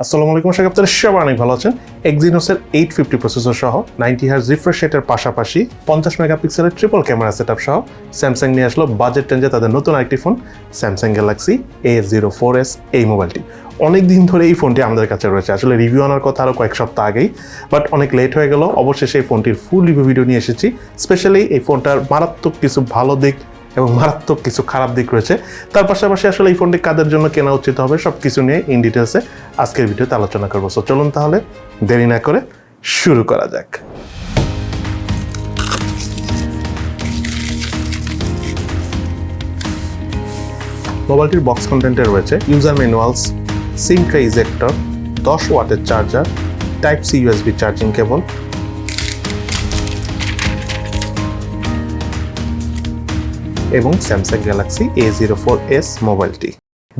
আসসালামু আলাইকুম, আশা করি আপনারা সবাই অনেক ভালো আছেন। এক্সিনোসের 850 প্রসেসর সহ 90 হার্জ রিফ্রেশ রেটের পাশাপাশি 50 মেগাপিক্সেলের ট্রিপল ক্যামেরা সেটআপ সহ স্যামসাং নিয়ে আসলো বাজেট রেঞ্জে তাদের নতুন আরেকটি ফোন, স্যামসাং গ্যালাক্সি A04s। এই মোবাইলটি অনেক দিন ধরে এই ফোনটি আমাদের কাছে রয়েছে। আসলে রিভিউ আনার কথা আরও কয়েক সপ্তাহ আগেই, বাট অনেক লেট হয়ে গেল। অবশেষে এই ফোনটির ফুল রিভিউ ভিডিও নিয়ে এসেছি। স্পেশালি এই ফোনটার মারাত্মক কিছু ভালো দিক এবং মারাত্মক কিছু খারাপ দিক রয়েছে। তার পাশাপাশি আসলে এই ফোনটি কাদের জন্য কেনা উচিত হবে সব কিছু নিয়ে ইন ডিটেলসে আজকের ভিডিওতে আলোচনা করবো। সো চলুন তাহলে দেরি না করে শুরু করা যাক। মোবাইলটির বক্স কন্টেন্টে রয়েছে user manuals, sim tray ejector, 10 ওয়াটের charger, type C USB charging cable এবং স্যামসাং গ্যালাক্সি A04s মোবাইলটি।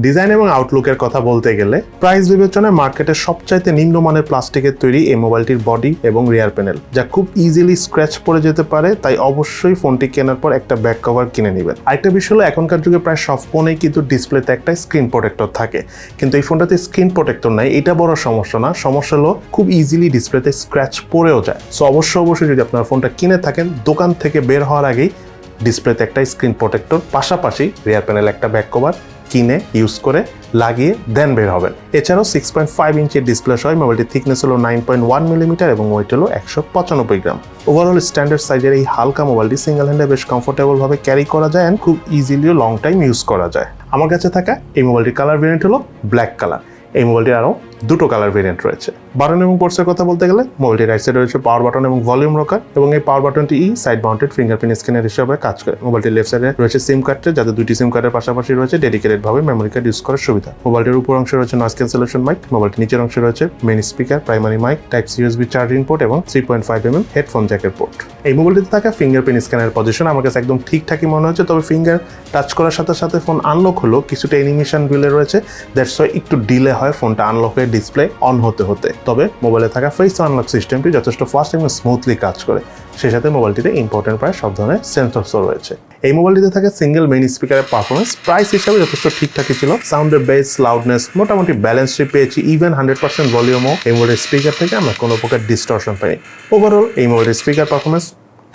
ডিজাইন এবং আউটলুকের কথা বলতে গেলে প্রাইস বিবেচনায় মার্কেটের সবচাইতে নিম্নমানের প্লাস্টিকের তৈরি এই মোবাইলটির বডি এবং রিয়ার প্যানেল, যা খুব ইজিলি স্ক্র্যাচ পড়ে যেতে পারে। তাই অবশ্যই ফোনটি কেনার পর একটা ব্যাক কভার কিনে নেবেন। আরেকটা বিষয় হলো, এখনকার যুগে প্রায় সব ফোনেই কিন্তু ডিসপ্লেতে একটা স্ক্রিন প্রোটেক্টর থাকে, কিন্তু এই ফোনটাতে স্ক্রিন প্রোটেক্টর নাই। এটা বড় সমস্যা না, সমস্যা হলো খুব ইজিলি ডিসপ্লেতে স্ক্র্যাচ পড়েও যায়। সো অবশ্যই যদি আপনার ফোনটা কিনে থাকেন, দোকান থেকে বের হওয়ার আগেই ডিসপ্লেতে একটা স্ক্রিন প্রোটেক্টর পাশাপাশি রিয়ার প্যানেল একটা ব্যাক কভার কিনে ইউজ করে লাগিয়ে দেন বের হবেন। এছাড়াও 6.5 ইঞ্চির ডিসপ্লে সহ মোবাইলটির থিকনেস হলো 9.1 মিলিমিটার এবং ওয়েট হলো 195 গ্রাম। ওভারঅল স্ট্যান্ডার্ড সাইজের এই হালকা মোবাইলটি সিঙ্গেল হ্যান্ডে বেশ কমফোর্টেবল ভাবে ক্যারি করা যায় এন্ড খুব ইজিলিও লং টাইম ইউজ করা যায়। আমার কাছে থাকা এই মোবাইলটির কালার ভেরিয়েন্ট হলো ব্ল্যাক কালার। এই মোবাইলটির আরও দুটো কালার ভেরিয়েন্ট রয়েছে। বাটন এবং পোর্টসের কথা বলতে গেলে মোবাইলটির রাইট সাইডে রয়েছে পাওয়ার বাটন এবং ভলিউম রকার, এবং এই পাওয়ার বাটনটি সাইড মাউন্টেড ফিঙ্গারপ্রিন্ট স্ক্যানার হিসেবে কাজ করে। মোবাইলটির লেফট সাইডে রয়েছে সিম কার্ড, যাতে দুটি সিম কার্ডের পাশাপাশি রয়েছে ডেডিকেটেড ভাবে মেমোরি কার্ড ইউজ করার সুবিধা। মোবাইলটির উপর অংশে রয়েছে নয়েজ ক্যান্সেলেশন মাইক, মোবাইলটির নিচের অংশে রয়েছে main speaker, primary mic, type C USB charging port এবং 3.5mm হেডফোন জ্যাকের পোর্ট। এই মোবাইলটিতে থাকা ফিঙ্গারপ্রিন্ট স্ক্যানারের পজিশন আমার কাছে একদম ঠিকঠাকই মনে হচ্ছে, তবে ফিঙ্গার টাচ করার সাথে সাথে ফোন আনলক হলো কিছুটা অ্যানিমেশন রিলে রয়েছে, দ্যাটস ওয়াই একটু ডিলে হয় ফোনটা আনলক হয়ে ডিসপ্লে অন হতে। তবে মোবাইলে থাকা ফেস আনলক সিস্টেমটি যথেষ্ট ফাস্ট এবং স্মুথলি কাজ করে। সেই সাথে মোবাইলটিতে ইম্পর্টেন্ট প্রায় সব ধরনের সেন্সরসও রয়েছে। এই মোবাইলটিতে থাকে সিঙ্গেল মেইন স্পিকারের পারফরমেন্স প্রাইস হিসাবে যথেষ্ট ঠিকঠাকই ছিল। সাউন্ডের বেস, লাউডনেস মোটামুটি ব্যালেন্সই পেয়েছি। ইভেন 100% ভলিউমও এই মোবাইলের স্পিকার থেকে আমরা কোনো প্রকার ডিস্টরশন পাইনি। ওভারঅল এই মোবাইলের স্পিকার পারফরমেন্স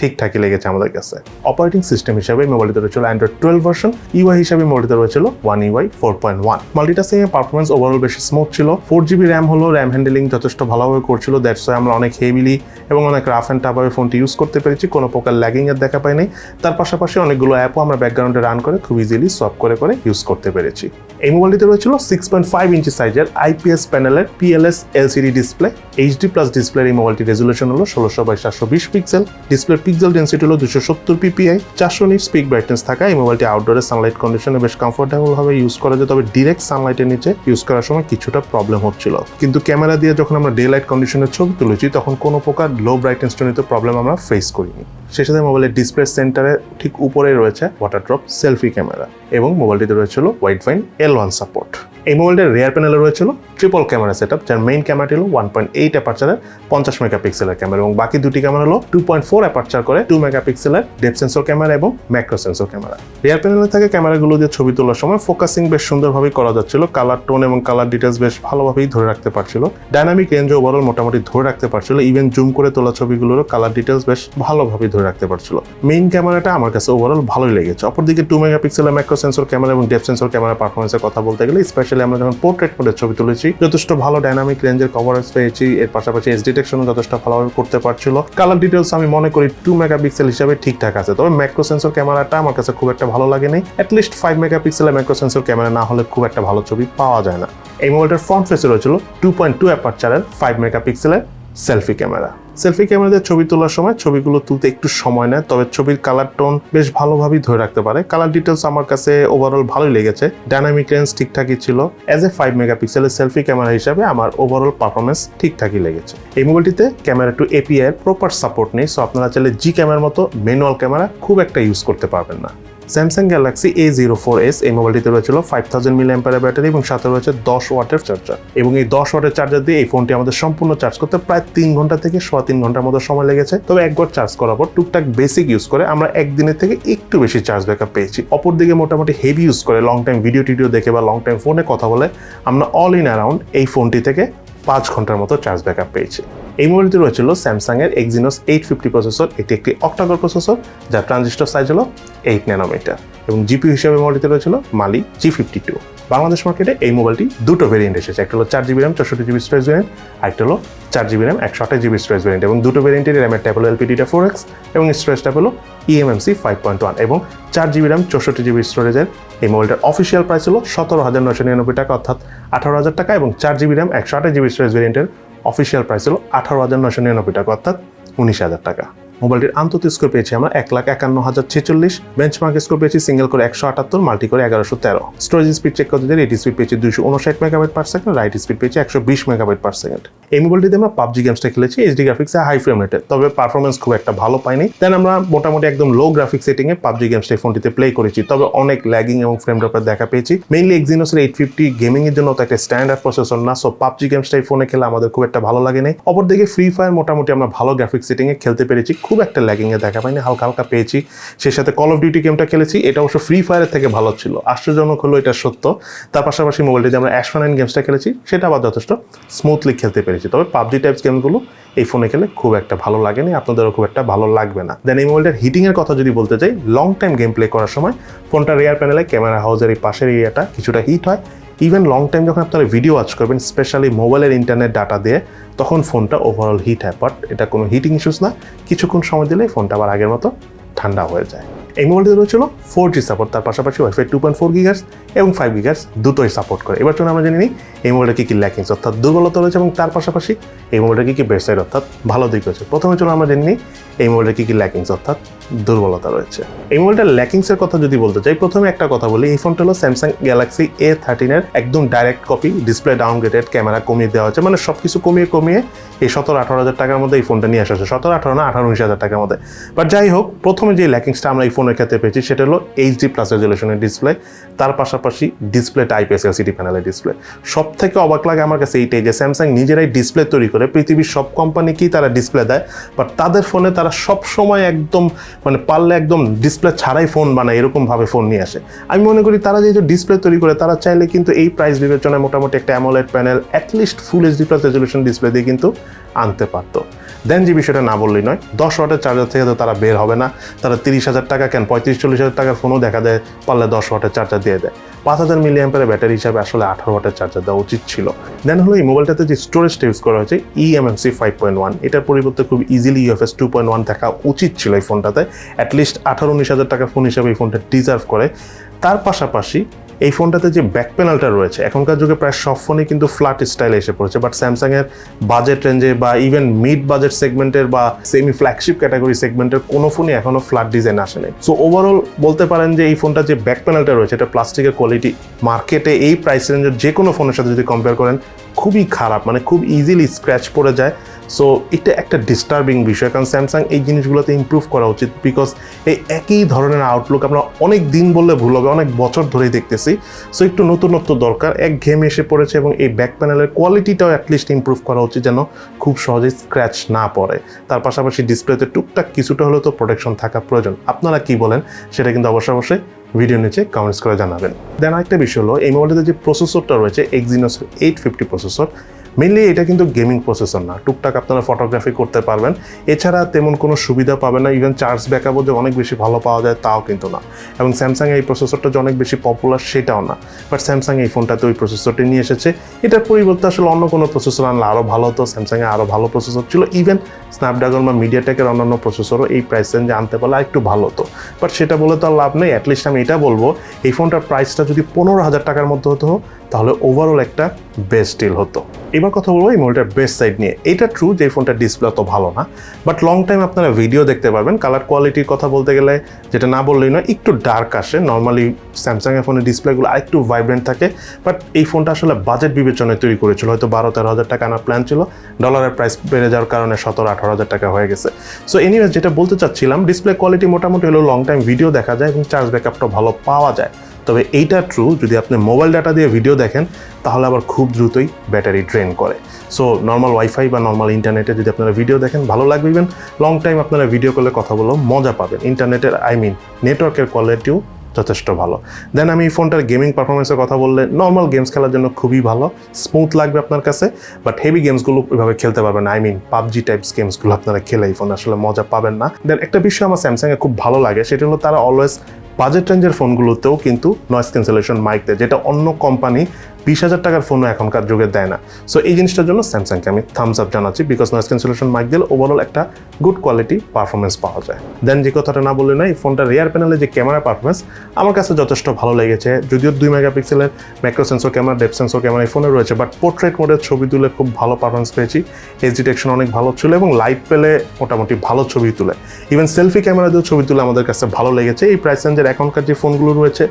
ঠিকঠাকই লেগেছে আমাদের কাছে। অপারেটিং সিস্টেম হিসাবে মোবাইলটিতে রয়েছিল অ্যান্ড্রয়েড 12 ভার্সন। ইউআই হিসাবে মোবাইলটিতে রয়েছিল One UI 4.1। মাল্টিটাস্কিং এর পারফরমেন্স ওভারঅল বেশি স্মুথ ছিল। 4GB র্যাম হলো, র্যাম হ্যান্ডেলিং যথেষ্ট ভালোভাবে করছিল, দ্যাটস ওয়াই আমরা অনেক হেভিলি এবং অনেক রাফ অ্যান্ড টাফভাবে ফোনটি ইউজ করতে পেরেছি, কোনো প্রকার ল্যাগিং এর দেখা পাইনি। তার পাশাপাশি অনেকগুলো অ্যাপও আমরা ব্যাকগ্রাউন্ডে রান করে খুব ইজিলি সোয়াপ করে ইউজ করতে পেরেছি। এই মোবাইলটিতে রয়েছিল 6.5 ইঞ্চি সাইজের IPS প্যানেলের PLS LCD ডিসপ্লে। HD+ ডিসপ্লের এই মোবাইলটির রেজুলেশন হলো 1600x720 পিক্সেল। ডিসপ্লের পিক্সেল ডেন্সিটি হলো 270 ppi। 400 নিটস পিক ব্রাইটনেস থাকা এই মোবাইলটি আউটডোরে সানলাইট কন্ডিশনে বেশ কমফোর্টেবল ভাবে ইউজ করা যায়, তবে ডিরেক্ট সানলাইটের নিচে ইউজ করার সময় কিছুটা প্রবলেম হচ্ছিল। কিন্তু ক্যামেরা দিয়ে যখন আমরা ডে লাইট কন্ডিশনের ছবি তুলেছি তখন কোনো প্রকার লো ব্রাইটনেস জনিত প্রবলেম আমরা ফেস করিনি। সেই সাথে মোবাইলের ডিসপ্লে সেন্টারে ঠিক উপরে রয়েছে ওয়াটার ড্রপ সেলফি ক্যামেরা এবং মোবাইলটিতে রয়েছিল ওয়াইড ফাইন L1 সাপোর্ট। এই মোবাইলটির রিয়ার প্যানেলে রয়েছিল ট্রিপল ক্যামেরা সেটআপ, যার মেইন ক্যামেরাটি হলো 1.8 অ্যাপারচারের 50 মেগাপিক্সেলের ক্যামেরা এবং বাকি দুটি ক্যামেরা হলো 2.4 অ্যাপারচার করে 2 মেগাপিক্সেলের ডেপথ সেন্সর ক্যামেরা এবং ম্যাক্রো সেন্সর ক্যামেরা। রিয়ার প্যানেলে থাকে ক্যামেরাগুলো দিয়ে ছবি তোলার সময় ফোকাসিং বেশ সুন্দরভাবেই করা যাচ্ছিল, কালার টোন এবং কালার ডিটেলস বেশ ভালোভাবেই ধরে রাখতে পারছিল। ডাইনামিক রেঞ্জ ওভারঅল মোটামুটি ধরে রাখতে পারছিল, ইভেন জুম করে তোলা ছবিগুলোরও কালার ডিটেলস বেশ ভালোভাবেই ধরে রাখতে পারছিল। মেইন ক্যামেরাটা আমার কাছে ওভারঅল ভালোই লেগেছে। অপরদিকে 2 মেগাপিক্সেলের ম্যাক্রো সেন্সর ক্যামেরা এবং ডেপথ সেন্সর ক্যামেরা পারফরমেন্সের কথা বলতে গেলে, স্পেশালি আমরা যখন পোর্ট্রেট মোডে ছবি তুলেছি যথেষ্ট ভালো ডাইনামিক রেঞ্জের কভারেজ পেয়েছি। এর পাশাপাশি এজ ডিটেকশনও যথেষ্ট ভালোভাবে করতে পারছিল। কালার ডিটেলস আমি মনে করি 2 মেগাপিক্সেল হিসাবে ঠিকঠাক আছে, তবে ম্যাক্রো সেন্সর ক্যামেরাটা আমার কাছে খুব একটা ভালো লাগেনি। অ্যাটলিস্ট 5 মেগাপিক্সেলের ম্যাক্রো সেন্সর ক্যামেরা না হলে খুব একটা ভালো ছবি পাওয়া যায় না। এই মোবাইলটার ফ্রন্ট ফেসে রয়েছিল 2.2 অ্যাপারচারের 5 মেগাপিক্সেলের সেলফি ক্যামেরা। সেলফি ক্যামেরা দিয়ে ছবি তোলার সময় ছবিগুলো তুলতে একটু সময় নেয়, তবে ছবির কালার টোন বেশ ভালোভাবেই ধরে রাখতে পারে। কালার ডিটেলস আমার কাছে ওভারঅল ভালোই লেগেছে। ডাইনামিক রেঞ্জ ঠিকঠাকই ছিল। অ্যাজ এ 5 মেগাপিক্সেলের সেলফি ক্যামেরা হিসাবে আমার ওভারঅল পারফরমেন্স ঠিকঠাকই লেগেছে। এই মোবাইলটিতে ক্যামেরা টু API এর প্রপার সাপোর্ট নেই, সো আপনারা চাইলে জি ক্যামেরার মতো ম্যানুয়াল ক্যামেরা খুব একটা ইউজ করতে পারবেন না। Samsung Galaxy A04s এই মোবাইলটিতে রয়েছিল 5000 mAh ব্যাটারি এবং সাথে রয়েছে 10 ওয়াটের চার্জার, এবং এই 10 ওয়াটের চার্জার দিয়ে এই ফোনটি আমাদের সম্পূর্ণ চার্জ করতে প্রায় 3 ঘন্টা থেকে 3.5 ঘন্টার মতো সময় লেগেছে। তবে একবার চার্জ করার পর টুকটাক বেসিক ইউজ করে আমরা একদিনের থেকে একটু বেশি চার্জ ব্যাকআপ পেয়েছি। অপরদিকে মোটামুটি হেভি ইউজ করে লং টাইম ভিডিও দেখে বা লং টাইম ফোনে কথা বলে আমরা অল ইন অ্যারাউন্ড এই ফোনটি থেকে 5 ঘন্টার মতো চার্জ ব্যাকআপ পেয়েছি। এই মোবাইলটি রয়েছিল স্যামসাং এর Exynos 850 প্রসেসর। এটি একটি অক্টাকোর প্রসেসর যার ট্রানজিস্টর সাইজ হলো 8 ন্যানোমিটার, এবং জিপিইউ হিসেবে মোবাইলটিতে রয়েছিল মালি G52। বাংলাদেশ মার্কেটে এই মোবাইলটি দুটো ভেরিয়েন্ট এসেছে, একটা হলো 4GB RAM 64GB storage variant, আরেকটা হলো 4GB RAM 128GB storage variant, এবং দুটো ভেরিয়েন্টের র্যামের টাইপ হলো LPDDR4X এবং স্টোরেজ টাইপ হলো eMMC 5.1, এবং 4GB RAM 64GB স্টোরেজের এই মোবাইলটার অফিসিয়াল প্রাইস হলো 17,999 টাকা অর্থাৎ 18,000 টাকা, এবং 4GB RAM 128GB স্টোরেজ ভেরিয়েন্টের অফিসিয়াল প্রাইস হলো 18,999 টাকা অর্থাৎ 19,000 টাকা। মোবাইলটির আন্তর্জাতিক স্কোর পেয়েছি আমরা 1,51,046, বেঞ্চমার্ক স্কোর পেয়েছি সিঙ্গেল করে 178, মাল্টি করে 1113। স্টোরেজ স্পিড চেক করতে গেলে এটি স্পিড পেয়েছি 259 MB/s, রাইট স্পিড পেয়েছি 120 MB/s। এই মোবাইলটিতে আমরা পাবজি গেমসটা খেলেছি এইচডি গ্রাফিক্সে হাই ফ্রেম রেটে, তবে পারফরমেন্স খুব একটা ভালো পাইনি। দেন আমরা মোটামুটি একদম লো গ্রাফিক্স সেটিংয়ে পাবজি গেমসটা এই ফোনটিতে প্লে করেছি, তবে অনেক ল্যাগিং এবং ফ্রেম ড্রপের দেখা পেয়েছি। মেইনলি Exynos 850 গেমিং এর জন্য তো একটা স্ট্যান্ডার্ড প্রসেসর না, সো পাবজি গেমসটা এই ফোনে খেলে আমাদের খুব একটা ভালো লাগে নাই। অপরদিকে ফ্রি ফায়ার মোটামুটি আমরা ভালো গ্রাফিক্স সেটিংয়ে খেলতে পেরেছি, খুব একটা ল্যাগিং এ দেখা পাইনি, হালকা হালকা পেয়েছি। সেই সাথে কল অফ ডিউটি গেমটা খেলেছি, এটা অবশ্য ফ্রি ফায়ারের থেকে ভালো ছিল, আশ্চর্যজনক হলো এটা সত্য। তার পাশাপাশি মোবাইলটি যে আমরা অ্যাশ9 গেমসটা খেলেছি সেটা আবার যথেষ্ট স্মুথলি খেলতে পেরেছি, তবে পাবজি টাইপস গেমগুলো এই ফোনে খেলে খুব একটা ভালো লাগেনি, আপনাদেরও খুব একটা ভালো লাগবে না। দেন এই মোবাইলটার হিটিং এর কথা যদি বলতে চাই, লং টাইম গেম প্লে করার সময় ফোনটা রেয়ার প্যানেলে ক্যামেরা হাউজের এই পাশের এরিয়াটা কিছুটা হিট হয়। ইভেন লং টাইম যখন আপনারা ভিডিও ওয়াচ করবেন, স্পেশালি মোবাইলের ইন্টারনেট ডাটা দিয়ে, তখন ফোনটা ওভারঅল হিট হয়, বাট এটা কোনো হিটিং ইস্যুস না, কিছুক্ষণ সময় দিলে ফোনটা আবার আগের মতো ঠান্ডা হয়ে যায়। এই মোবাইলটিতে রয়েছিল 4G সাপোর্ট, তার পাশাপাশি ওয়াইফাই 2.4 GHz এবং 5 GHz দুটোই সাপোর্ট করে। এবার চলুন আমরা জেনে নিই এই মোবাইলটা কি ল্যাকিংস অর্থাৎ দুর্বলতা রয়েছে, এবং তার পাশাপাশি এই মোবাইলটা কি বেস্ট সাইড অর্থাৎ ভালো দিক রয়েছে। প্রথমে চলুন আমরা জেনে নিই এই মোবাইলটা কি ল্যাকিংস অর্থাৎ দুর্বলতা রয়েছে। এই মোবাইলটার ল্যাকিংসের কথা যদি বলতে চাই, প্রথমে একটা কথা বলি, এই ফোনটা হলো স্যামসাং গ্যালাক্সি A13 এর একদম direct copy. Display downgraded, camera কমিয়ে দেওয়া হয়েছে, মানে সবকিছু কমিয়ে এই 17-18 হাজার টাকার মধ্যে এই ফোনটা নিয়ে আসা হয়েছে, 17-18 না 18-19 হাজার টাকার মধ্যে। বাট যাই হোক, প্রথমে যে ল্যাকিংসটা আমরা এই ফোনের ক্ষেত্রে পেয়েছি সেটা হলো HD+ রেজলিউশনের ডিসপ্লে, তার পাশাপাশি ডিসপ্লেটা IPS LCD প্যানেলের ডিসপ্লে। সব থেকে অবাক লাগে আমার কাছে এইটাই যে স্যামসাং নিজেরাই ডিসপ্লে তৈরি করে, পৃথিবীর সব কোম্পানিকেই তারা ডিসপ্লে দেয়, বাট তাদের ফোনে তারা সব সময় একদম মানে পারলে একদম ডিসপ্লে ছাড়াই ফোন বানায়, এরকমভাবে ফোন নিয়ে আসে। আমি মনে করি তারা যেহেতু ডিসপ্লে তৈরি করে, তারা চাইলে কিন্তু এই প্রাইস বিবেচনায় মোটামুটি একটা অ্যামোলেড প্যানেল অ্যাটলিস্ট ফুল HD+ রেজলিউশন ডিসপ্লে দিয়ে কিন্তু আনতে পারতো। দেন যে বিষয়টা না বললেই নয়, 10 ওয়াটের চার্জার থেকে তো তারা বের হবে না, তারা 30,000 টাকা কেন 35-40 হাজার টাকার ফোনও দেখা দেয়, পারলে 10 ওয়াটের চার্জার দিয়ে দেয়। 5000 mAh ব্যাটারি হিসাবে আসলে 18 ওয়াটের চার্জার দেওয়া উচিত ছিল। দেন হলো এই মোবাইলটাতে যে স্টোরেজটা ইউজ করা হয়েছে eMMC 5.1, এটার পরিবর্তে খুব ইজিলি UFS 2.1 থাকা উচিত ছিল এই ফোনটাতে। অ্যাটলিস্ট 18-19 হাজার টাকার ফোন হিসাবে এই ফোনটা ডিজার্ভ করে। তার পাশাপাশি এই ফোনটাতে যে ব্যাক প্যানেলটা রয়েছে, এখনকার যুগে প্রায় সব ফোনই কিন্তু ফ্ল্যাট স্টাইলে এসে পড়েছে, বাট স্যামসাংয়ের বাজেট রেঞ্জে বা ইভেন মিড বাজেট সেগমেন্টের বা সেমি ফ্ল্যাগশিপ ক্যাটাগরি সেগমেন্টের কোনো ফোনই এখনও ফ্ল্যাট ডিজাইন আসেনি। সো ওভারঅল বলতে পারেন যে এই ফোনটা যে ব্যাক প্যানেলটা রয়েছে, এটা প্লাস্টিকের কোয়ালিটি মার্কেটে এই প্রাইস রেঞ্জের যে কোনো ফোনের সাথে যদি কম্পেয়ার করেন খুবই খারাপ, মানে খুব ইজিলি স্ক্র্যাচ পড়ে যায়। সো এটা একটা ডিস্টার্বিং বিষয়, কারণ স্যামসাং এই জিনিসগুলোতে ইমপ্রুভ করা উচিত, বিকজ এই একই ধরনের আউটলুক আমরা অনেক দিন বললে ভুল হবে, অনেক বছর ধরেই দেখতেছি। সো একটু নতুনত্ব দরকার, এক ঘেমে এসে পড়েছে, এবং এই ব্যাক প্যানেলের কোয়ালিটিটাও অ্যাটলিস্ট ইমপ্রুভ করা উচিত যেন খুব সহজেই স্ক্র্যাচ না পড়ে। তার পাশাপাশি ডিসপ্লেতে টুকটাক কিছুটা হলেও তো প্রোটেকশন থাকা প্রয়োজন। আপনারা কি বলেন সেটা কিন্তু অবশ্যই ভিডিও নিচে কমেন্টস করে জানাবেন। দেন আরেকটা বিষয় হলো এই মোবাইলটাতে যে প্রসেসরটা রয়েছে Exynos 850 প্রসেসর, মেনলি এটা কিন্তু গেমিং প্রসেসর না, টুকটাক আপনারা ফটোগ্রাফি করতে পারবেন, এছাড়া তেমন কোনো সুবিধা পাবেন না। ইভেন চার্জ ব্যাকআপও যে অনেক বেশি ভালো পাওয়া যায় তাও কিন্তু না, এবং স্যামসাং এই প্রসেসরটা যে অনেক বেশি পপুলার সেটাও না। বাট স্যামসাং এই ফোনটাতে ওই প্রসেসরটি নিয়ে এসেছে, এটার পরিবর্তে আসলে অন্য কোনো প্রসেসর আনলে আরও ভালো হতো। স্যামসাংয়ে আরও ভালো প্রসেসর ছিল, ইভেন স্ন্যাপড্রাগন বা মিডিয়াটেকের অন্যান্য প্রসেসরও এই প্রাইস রেঞ্জে আনতে পারলে একটু ভালো হতো, বাট সেটা বলে তো আর লাভ নেই। অ্যাটলিস্ট আমি এটা বলবো এই ফোনটার প্রাইসটা যদি 15,000 টাকার মধ্যে হতো তাহলে ওভারঅল একটা বেস্ট ডিল হতো। এবার কথা বলবো এই মোবাইলটার বেস্ট সাইড নিয়ে। এটা ট্রু যে এই ফোনটার ডিসপ্লে অত ভালো না, বাট লং টাইম আপনারা ভিডিও দেখতে পারবেন। কালার কোয়ালিটির কথা বলতে গেলে যেটা না বললেই নয়, একটু ডার্ক আসে। নর্মালি স্যামসাংয়ের ফোনের ডিসপ্লেগুলো আরেকটু ভাইব্রেন্ট থাকে, বাট এই ফোনটা আসলে বাজেট বিবেচনায় তৈরি করেছিল। হয়তো 12-13 হাজার টাকা আনার প্ল্যান ছিল, ডলারের প্রাইস বেড়ে যাওয়ার কারণে 17-18 হাজার টাকা হয়ে গেছে। সো এনিওয়েজ যেটা বলতে চাচ্ছিলাম, ডিসপ্লে কোয়ালিটি মোটামুটি হলেও লং টাইম ভিডিও দেখা যায় এবং চার্জ ব্যাকআপটা ভালো পাওয়া যায়। তবে এইটা ট্রু যদি আপনি মোবাইল ডাটা দিয়ে ভিডিও দেখেন তাহলে আবার খুব দ্রুতই ব্যাটারি ড্রেন করে। সো নর্মাল ওয়াইফাই বা নর্মাল ইন্টারনেটে যদি আপনারা ভিডিও দেখেন ভালো লাগবে, ইভেন লং টাইম আপনারা ভিডিও কলে কথা বলেও মজা পাবেন। ইন্টারনেটের নেটওয়ার্কের কোয়ালিটিও যথেষ্ট ভালো। দেন আমি এই ফোনটার গেমিং পারফরমেন্সের কথা বললে, নর্মাল গেমস খেলার জন্য খুবই ভালো, স্মুথ লাগবে আপনার কাছে, বাট হেভি গেমসগুলো ওইভাবে খেলতে পারবেন না। পাবজি টাইপস গেমসগুলো আপনারা খেলে এই ফোন আসলে মজা পাবেন না। দেন একটা বিষয় আমার স্যামসাংয়ে খুব ভালো লাগে, সেটা হলো তারা অলওয়েজ বাজেট রেঞ্জের ফোনগুলোতেও কিন্তু নয়েজ ক্যান্সেলেশন মাইক দেয়, যেটা অন্য কোম্পানি 20,000 টাকার ফোনও এখনকার যুগে দেয় না। সো এই জিনিসটার জন্য স্যামসাংকে আমি থামস আপ জানাচ্ছি, বিকজ নয়েজ ক্যান্সেলেশন মাইক দিলে ওভারঅল একটা গুড কোয়ালিটি পারফরমেন্স পাওয়া যায়। দেন যে কথাটা না বললে নয়, এই ফোনটা রিয়ার প্যানেলে যে ক্যামেরা পারফরমেন্স আমার কাছে যথেষ্ট ভালো লেগেছে। যদিও 2 মেগাপিক্সেলের macro sensor camera, depth sensor camera এই ফোনে রয়েছে, বাট পোর্ট্রেট মোডের ছবি তুলে খুব ভালো পারফরমেন্স পেয়েছি। এজ ডিটেকশন অনেক ভালো ছিল এবং লাইট পেলে মোটামুটি ভালো ছবি তুলে। ইভেন সেলফি ক্যামেরা দিয়েও ছবি তুলে আমাদের কাছে ভালো লেগেছে। এই প্রাইস রেঞ্জের এখনকার যে ফোনগুলো রয়েছে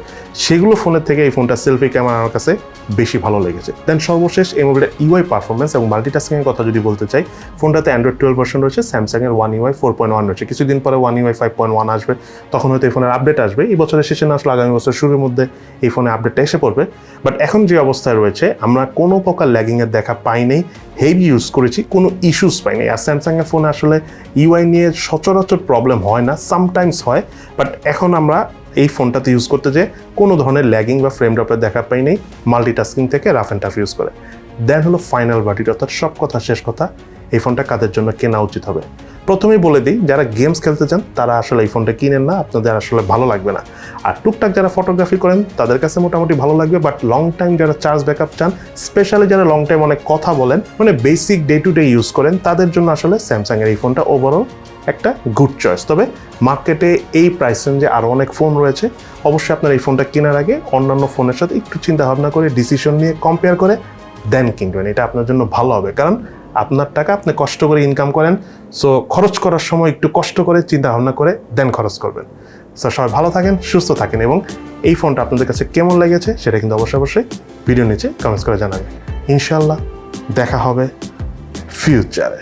সেগুলো ফোনের থেকে এই ফোনটা সেলফি ক্যামেরা আমার কাছে বেশি ভালো লেগেছে। দেন সর্বশেষ এই মোবাইলের ইউআই পারফরমেন্স এবং মাল্টিটাস্কিং এর কথা যদি বলতে চাই, ফোনটাতে অ্যান্ড্রয়েড 12 ভার্সন রয়েছে, স্যামসাংয়ের One UI 4.1 রয়েছে। কিছুদিন পরে One UI 5.1 আসবে, তখন হয়তো এই ফোনের আপডেট আসবে। এই বছরের শেষে না আসলে আগামী বছর শুরুর মধ্যে এই ফোনে আপডেটটা এসে পড়বে। বাট এখন যে অবস্থায় রয়েছে আমরা কোনো প্রকার ল্যাগিংয়ের দেখা পাই নাই, হেভি ইউজ করেছি, কোনো ইস্যুস পাই নাই। আর স্যামসাংয়ের ফোনে আসলে ইউআই নিয়ে সচরাচর প্রবলেম হয় না, সামটাইমস হয়, বাট এখন আমরা এই ফোনটাতে ইউজ করতে যে কোনো ধরনের ল্যাগিং বা ফ্রেম ড্রপের দেখা পাই নেই, মাল্টিটাস্কিং থেকে রাফ অ্যান্ড টাফ ইউজ করে। দেন হলো ফাইনাল ভার্ডিক্ট, অর্থাৎ সব কথা শেষ কথা, এই ফোনটা কাদের জন্য কেনা উচিত হবে। প্রথমেই বলে দিই, যারা গেমস খেলতে চান তারা আসলে এই ফোনটা কিনেন না, আপনাদের আসলে ভালো লাগবে না। আর টুকটাক যারা ফটোগ্রাফি করেন তাদের কাছে মোটামুটি ভালো লাগবে, বাট লং টাইম যারা চার্জ ব্যাকআপ চান, স্পেশালি যারা লং টাইম অনেক কথা বলেন, মানে basic day to day use করেন, তাদের জন্য আসলে স্যামসাংয়ের এই ফোনটা ওভারঅল একটা গুড চয়েস। তবে মার্কেটে এই প্রাইস রেঞ্জে আরও অনেক ফোন রয়েছে, অবশ্যই আপনার এই ফোনটা কেনার আগে অন্যান্য ফোনের সাথে একটু চিন্তা ভাবনা করে ডিসিশন নিয়ে কম্পেয়ার করে দেন কিনবেন। এটা আপনার জন্য ভালো হবে, কারণ আপনার টাকা আপনি কষ্ট করে ইনকাম করেন, সো খরচ করার সময় একটু কষ্ট করে চিন্তা ভাবনা করে দেন খরচ করবেন। সো সবাই ভালো থাকেন, সুস্থ থাকেন, এবং এই ফোনটা আপনাদের কাছে কেমন লেগেছে সেটা কিন্তু অবশ্যই ভিডিও নিচে কমেন্টস করে জানাবেন। ইনশাআল্লাহ দেখা হবে ফিউচারে।